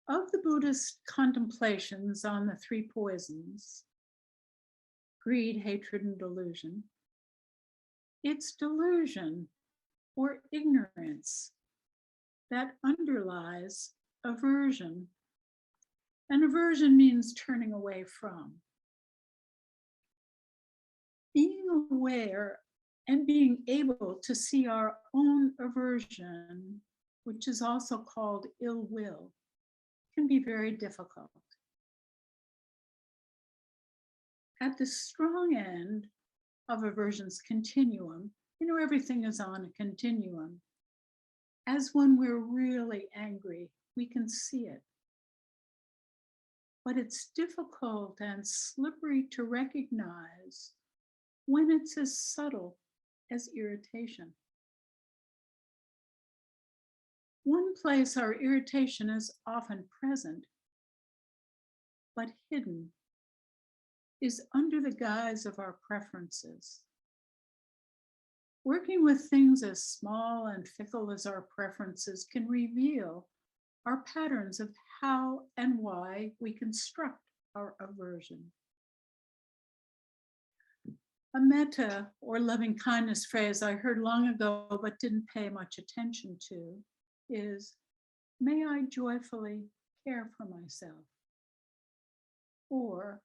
Of the Buddhist contemplations on the three poisons, greed, hatred, and delusion, it's delusion or ignorance that underlies aversion. And aversion means turning away from. Being aware and being able to see our own aversion, which is also called ill will, can be very difficult. At the strong end of aversion's continuum, everything is on a continuum. As when we're really angry, we can see it. But it's difficult and slippery to recognize when it's as subtle as irritation. One place our irritation is often present, but hidden, is under the guise of our preferences. Working with things as small and fickle as our preferences can reveal our patterns of how and why we construct our aversion. A metta or loving kindness phrase I heard long ago but didn't pay much attention to is, may I joyfully care for myself, or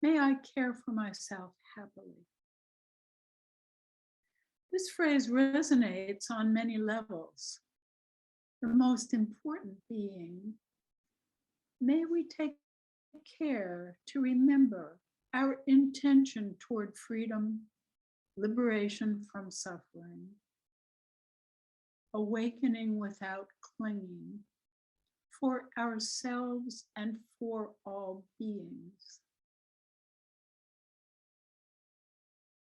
may I care for myself happily. This phrase resonates on many levels. The most important being, may we take care to remember our intention toward freedom, liberation from suffering, awakening without clinging, for ourselves and for all beings.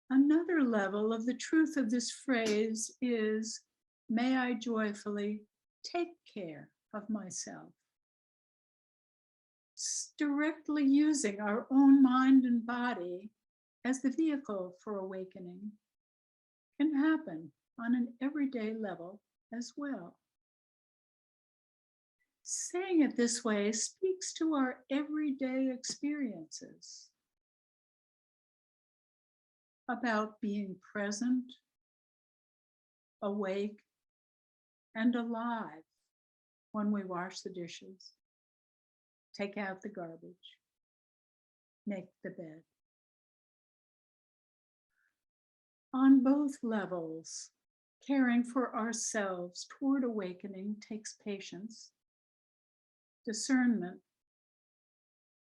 Another level of the truth of this phrase is, may I joyfully take care of myself. Directly using our own mind and body as the vehicle for awakening can happen on an everyday level as well. Saying it this way speaks to our everyday experiences about being present, awake, and alive when we wash the dishes, take out the garbage, make the bed. On both levels, caring for ourselves toward awakening takes patience, discernment,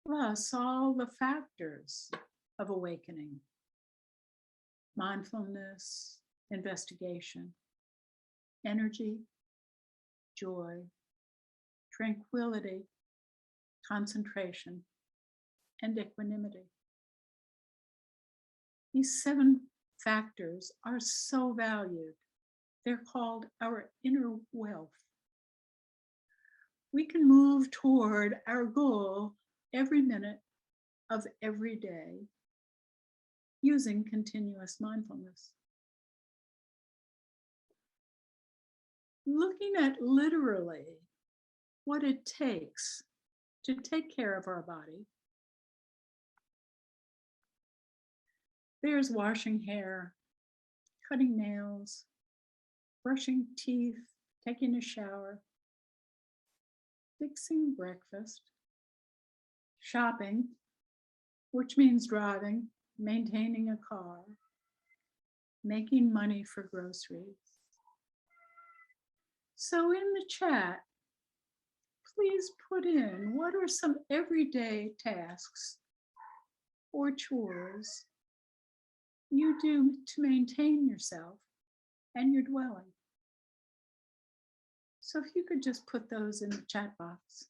plus all the factors of awakening: mindfulness, investigation, energy, joy, tranquility, concentration, and equanimity. These 7 factors are so valued. They're called our inner wealth. We can move toward our goal every minute of every day using continuous mindfulness. Looking at literally what it takes to take care of our body, there's washing hair, cutting nails, brushing teeth, taking a shower, fixing breakfast, shopping, which means driving, maintaining a car, making money for groceries. So in the chat, please put in what are some everyday tasks or chores you do to maintain yourself and your dwelling. So if you could just put those in the chat box.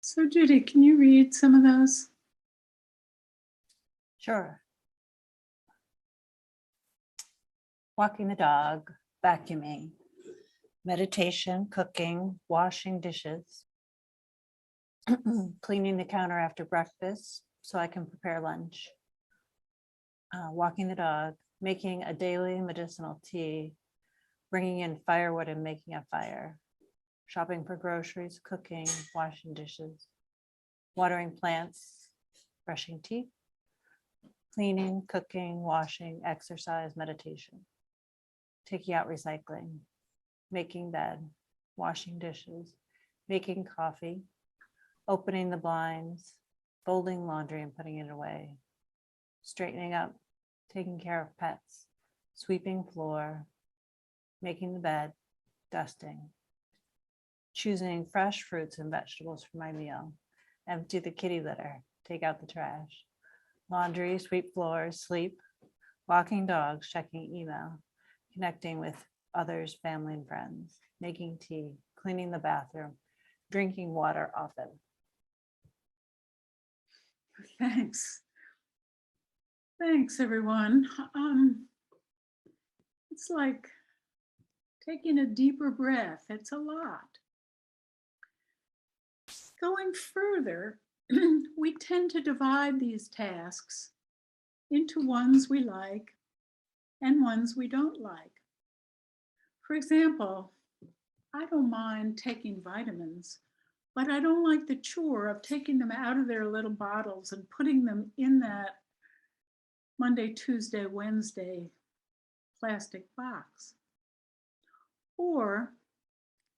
So Judy, can you read some of those? Sure. Walking the dog, vacuuming, meditation, cooking, washing dishes, cleaning the counter after breakfast so I can prepare lunch, walking the dog, making a daily medicinal tea, bringing in firewood and making a fire, shopping for groceries, cooking, washing dishes, watering plants, brushing teeth, cleaning, cooking, washing, exercise, meditation, taking out recycling, making bed, washing dishes, making coffee, opening the blinds, folding laundry and putting it away, straightening up, taking care of pets, sweeping floor, making the bed, dusting, choosing fresh fruits and vegetables for my meal, empty the kitty litter, take out the trash, laundry, sweep floors, sleep, walking dogs, checking email, connecting with others, family and friends, making tea, cleaning the bathroom, drinking water often. Thanks. Thanks, everyone. It's like taking a deeper breath. It's a lot. Going further, we tend to divide these tasks into ones we like and ones we don't like. For example, I don't mind taking vitamins, but I don't like the chore of taking them out of their little bottles and putting them in that Monday, Tuesday, Wednesday plastic box. Or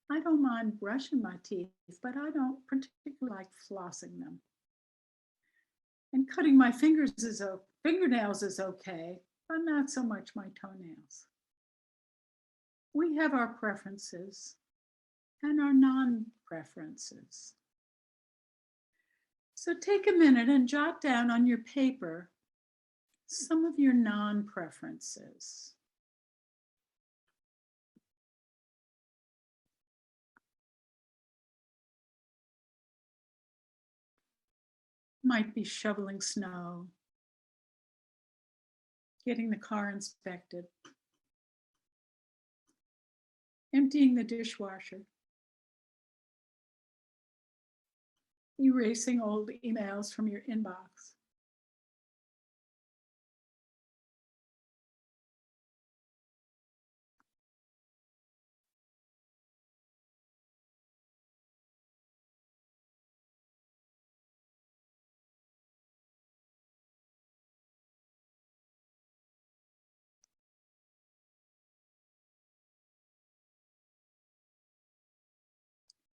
I don't mind brushing my teeth, but I don't particularly like flossing them. And cutting my fingernails is okay, but not so much my toenails. We have our preferences and our non-preferences. So take a minute and jot down on your paper some of your non-preferences. Might be shoveling snow, getting the car inspected, emptying the dishwasher, erasing old emails from your inbox.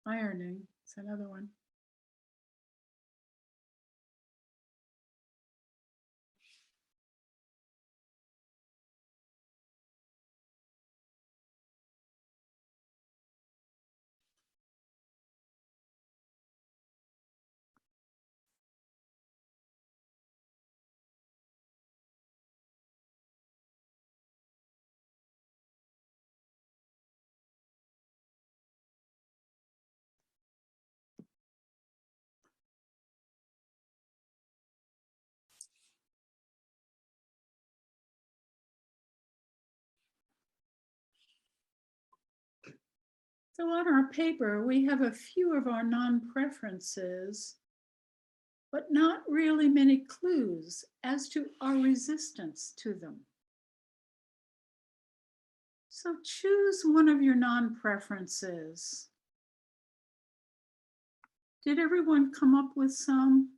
Ironing, it's another one. So on our paper, we have a few of our non-preferences, but not really many clues as to our resistance to them. So choose one of your non-preferences. Did everyone come up with some?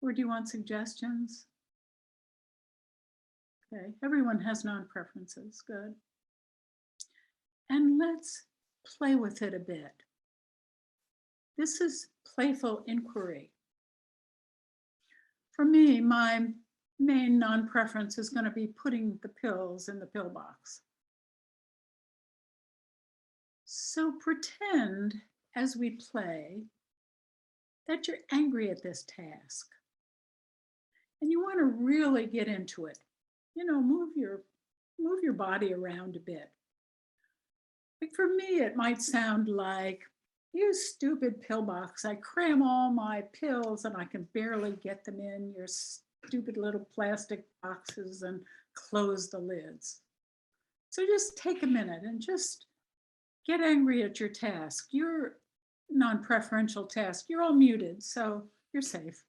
Or do you want suggestions? Okay, everyone has non-preferences, good. And let's play with it a bit. This is playful inquiry. For me, my main non-preference is going to be putting the pills in the pill box. So pretend as we play that you're angry at this task and you want to really get into it. You know, move your body around a bit. Like for me, it might sound like, you stupid pillbox, I cram all my pills and I can barely get them in your stupid little plastic boxes and close the lids. So just take a minute and just get angry at your task, your non-preferential task. You're all muted, so you're safe.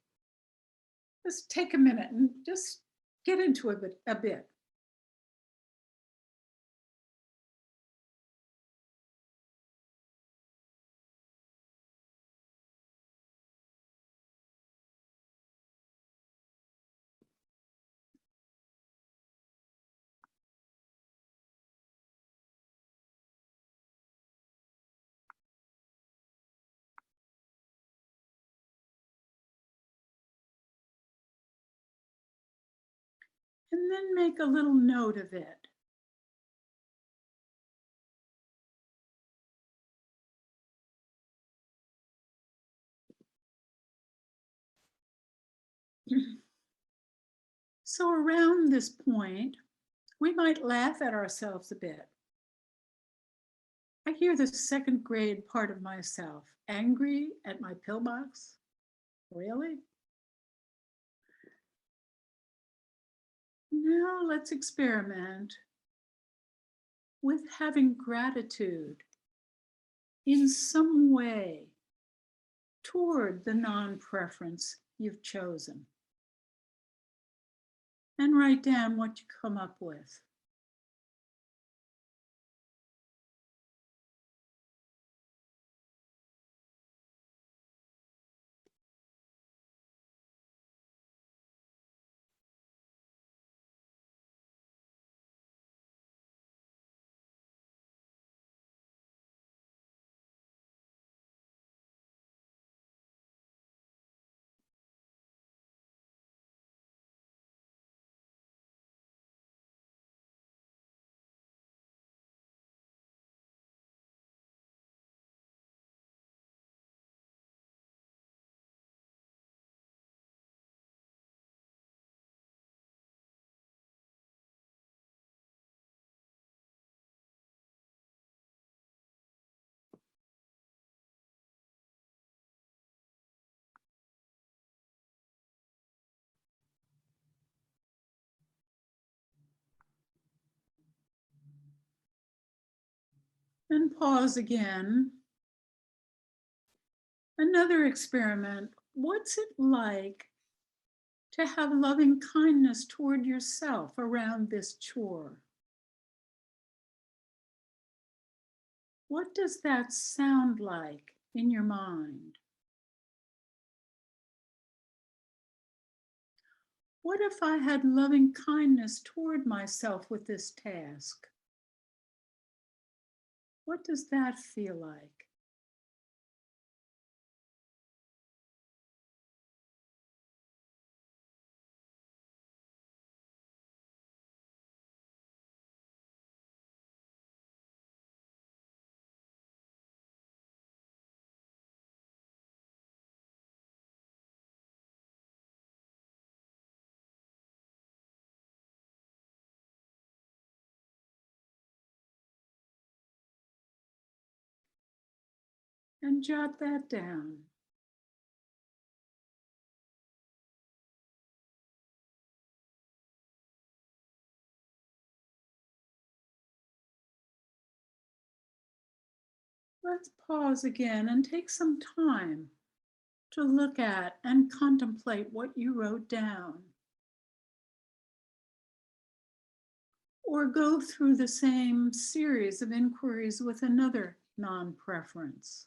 Just take a minute and just get into it a bit. And then make a little note of it. So around this point, we might laugh at ourselves a bit. I hear the second grade part of myself, angry at my pillbox. Really? Now let's experiment with having gratitude in some way toward the non-preference you've chosen. And write down what you come up with. And pause again. Another experiment. What's it like to have loving kindness toward yourself around this chore? What does that sound like in your mind? What if I had loving kindness toward myself with this task? What does that feel like? And jot that down. Let's pause again and take some time to look at and contemplate what you wrote down. Or go through the same series of inquiries with another non-preference.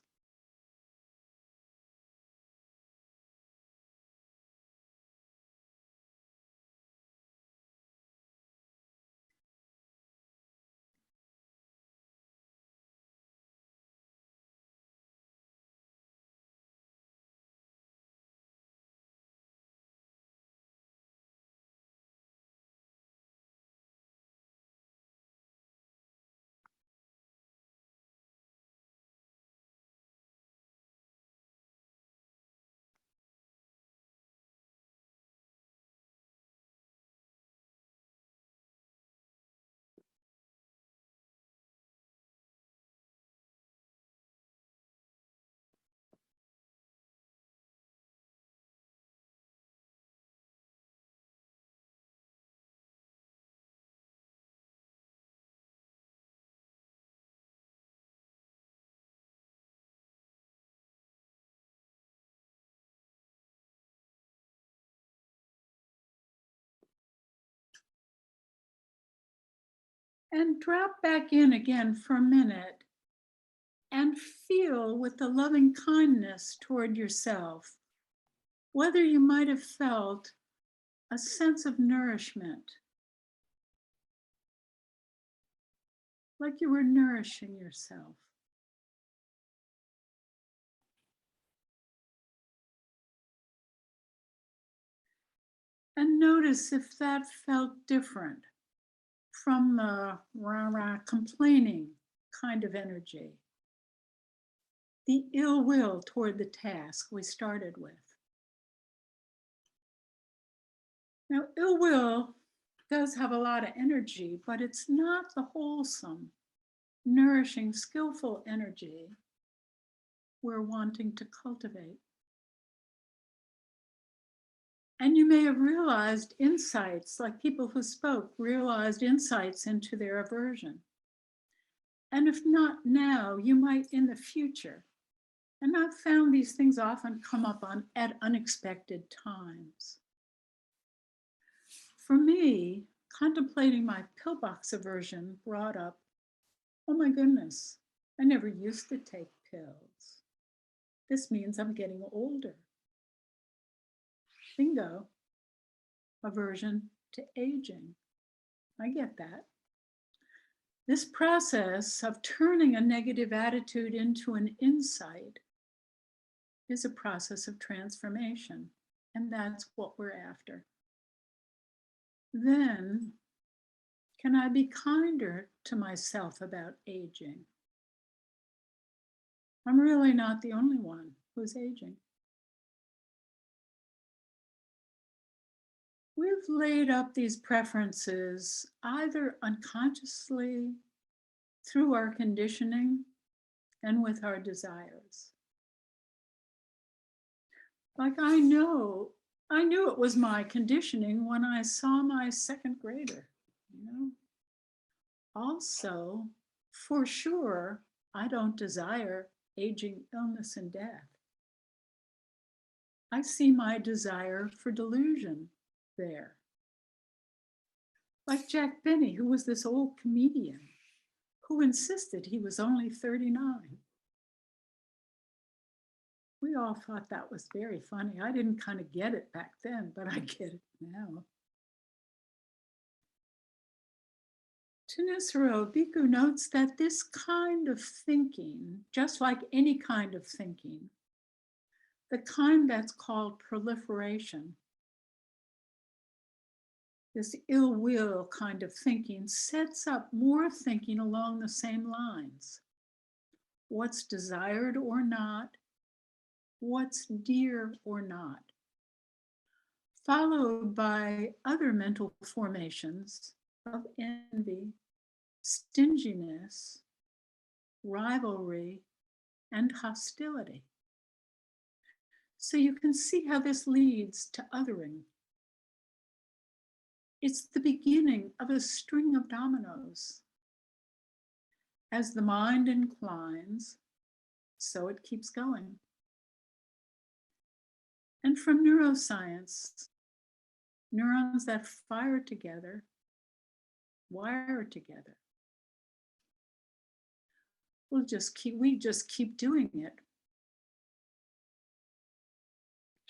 And drop back in again for a minute and feel with the loving kindness toward yourself whether you might have felt a sense of nourishment, like you were nourishing yourself. And notice if that felt different from the rah-rah complaining kind of energy, the ill will toward the task we started with. Now, ill will does have a lot of energy, but it's not the wholesome, nourishing, skillful energy we're wanting to cultivate. And you may have realized insights, like people who spoke realized insights into their aversion. And if not now, you might in the future. And I've found these things often come up at unexpected times. For me, contemplating my pillbox aversion brought up, oh my goodness, I never used to take pills. This means I'm getting older. Bingo, aversion to aging. I get that. This process of turning a negative attitude into an insight is a process of transformation, and that's what we're after. Then, can I be kinder to myself about aging? I'm really not the only one who's aging. We've laid up these preferences either unconsciously, through our conditioning, and with our desires. Like I knew it was my conditioning when I saw my second grader, you know. Also, for sure, I don't desire aging, illness, and death. I see my desire for delusion there. Like Jack Benny, who was this old comedian who insisted he was only 39. We all thought that was very funny. I didn't kind of get it back then, but I get it now. Thanissaro Bhikkhu notes that this kind of thinking, just like any kind of thinking, the kind that's called proliferation, this ill will kind of thinking sets up more thinking along the same lines. What's desired or not, what's dear or not, followed by other mental formations of envy, stinginess, rivalry, and hostility. So you can see how this leads to othering. It's the beginning of a string of dominoes. As the mind inclines, so it keeps going. And from neuroscience, neurons that fire together, wire together. We just keep doing it.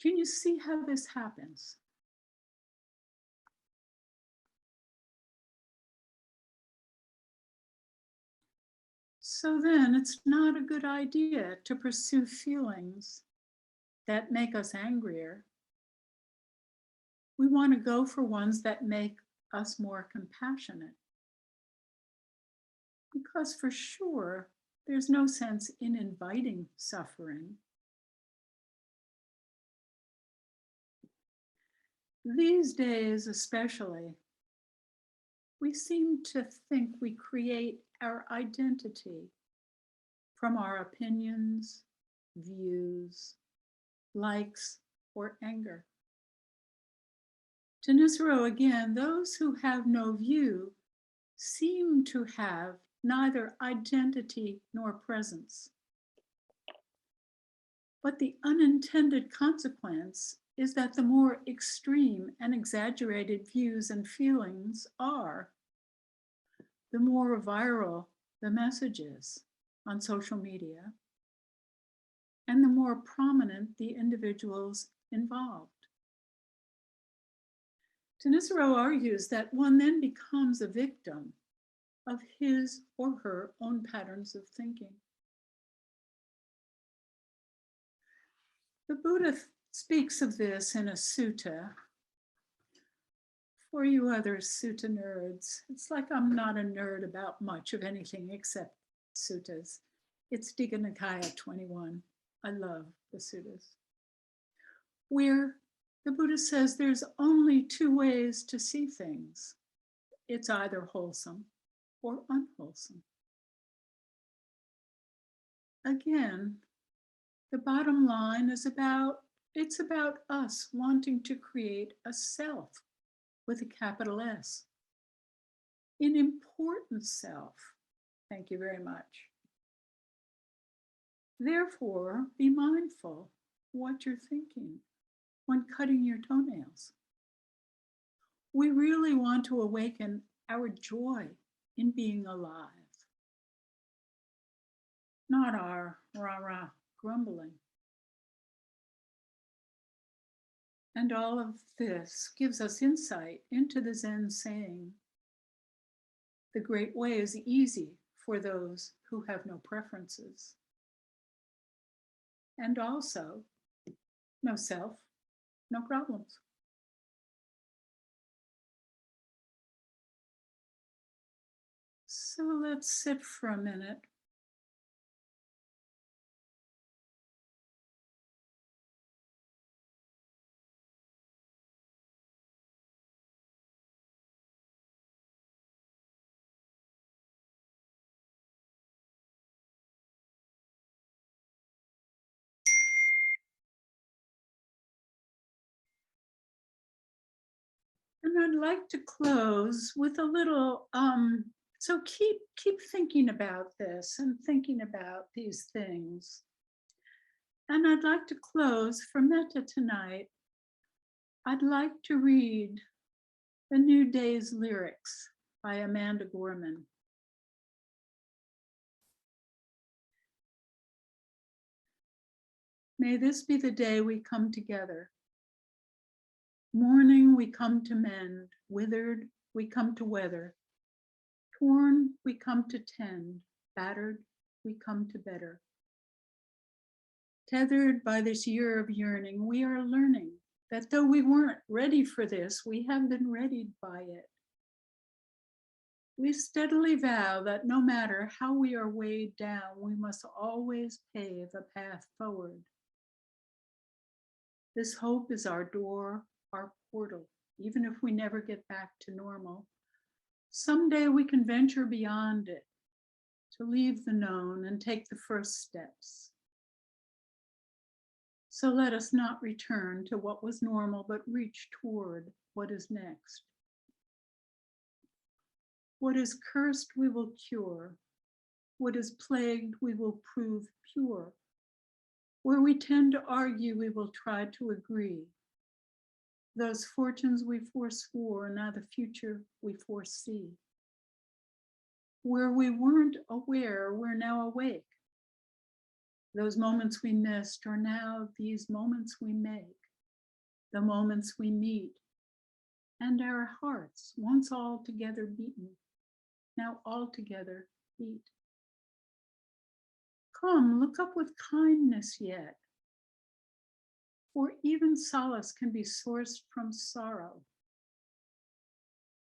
Can you see how this happens? So then it's not a good idea to pursue feelings that make us angrier. We want to go for ones that make us more compassionate. Because for sure, there's no sense in inviting suffering. These days, especially, we seem to think we create our identity from our opinions, views, likes, or anger. Thanissaro again, those who have no view seem to have neither identity nor presence. But the unintended consequence is that the more extreme and exaggerated views and feelings are, the more viral the messages on social media, and the more prominent the individuals involved. Thanissaro argues that one then becomes a victim of his or her own patterns of thinking. The Buddha speaks of this in a sutta For you other sutta nerds, it's like I'm not a nerd about much of anything except suttas. It's Digha Nikaya 21. I love the suttas. Where the Buddha says there's only two ways to see things. It's either wholesome or unwholesome. Again, the bottom line is it's about us wanting to create a self with a capital S. An important self. Thank you very much. Therefore, be mindful what you're thinking when cutting your toenails. We really want to awaken our joy in being alive, not our rah-rah grumbling. And all of this gives us insight into the Zen saying, the great way is easy for those who have no preferences. And also, no self, no problems. So let's sit for a minute. And I'd like to close with a little, so keep thinking about this and thinking about these things. And I'd like to close for metta tonight. I'd like to read The New Day's Lyrics by Amanda Gorman. May this be the day we come together. Morning we come to mend, withered we come to weather, torn we come to tend, battered we come to better. Tethered by this year of yearning, we are learning that though we weren't ready for this, we have been readied by it. We steadily vow that no matter how we are weighed down, we must always pave a path forward. This hope is our door, our portal, even if we never get back to normal. Someday we can venture beyond it, to leave the known and take the first steps. So let us not return to what was normal, but reach toward what is next. What is cursed, we will cure. What is plagued, we will prove pure. Where we tend to argue, we will try to agree. Those fortunes we forswore, now the future we foresee. Where we weren't aware, we're now awake. Those moments we missed are now these moments we make, the moments we meet, and our hearts, once all together beaten, now all together beat. Come, look up with kindness yet, for even solace can be sourced from sorrow.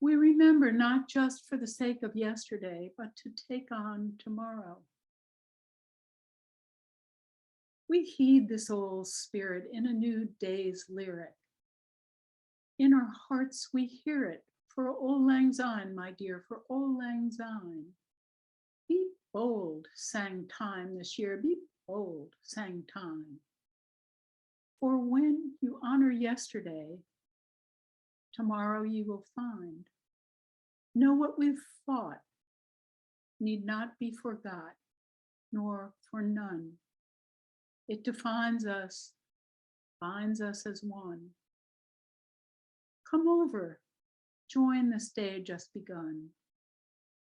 We remember not just for the sake of yesterday, but to take on tomorrow. We heed this old spirit in a new day's lyric. In our hearts we hear it, for Auld Lang Syne, my dear, for Auld Lang Syne. Be bold, sang time this year, be bold, sang time. For when you honor yesterday, tomorrow you will find. Know what we've fought need not be forgot, nor for none. It defines us, binds us as one. Come over, join this day just begun.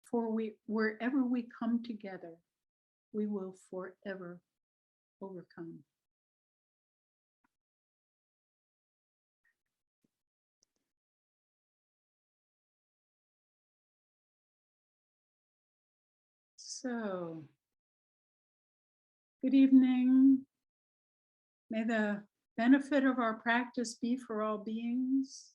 For wherever we come together, we will forever overcome. So, good evening. May the benefit of our practice be for all beings.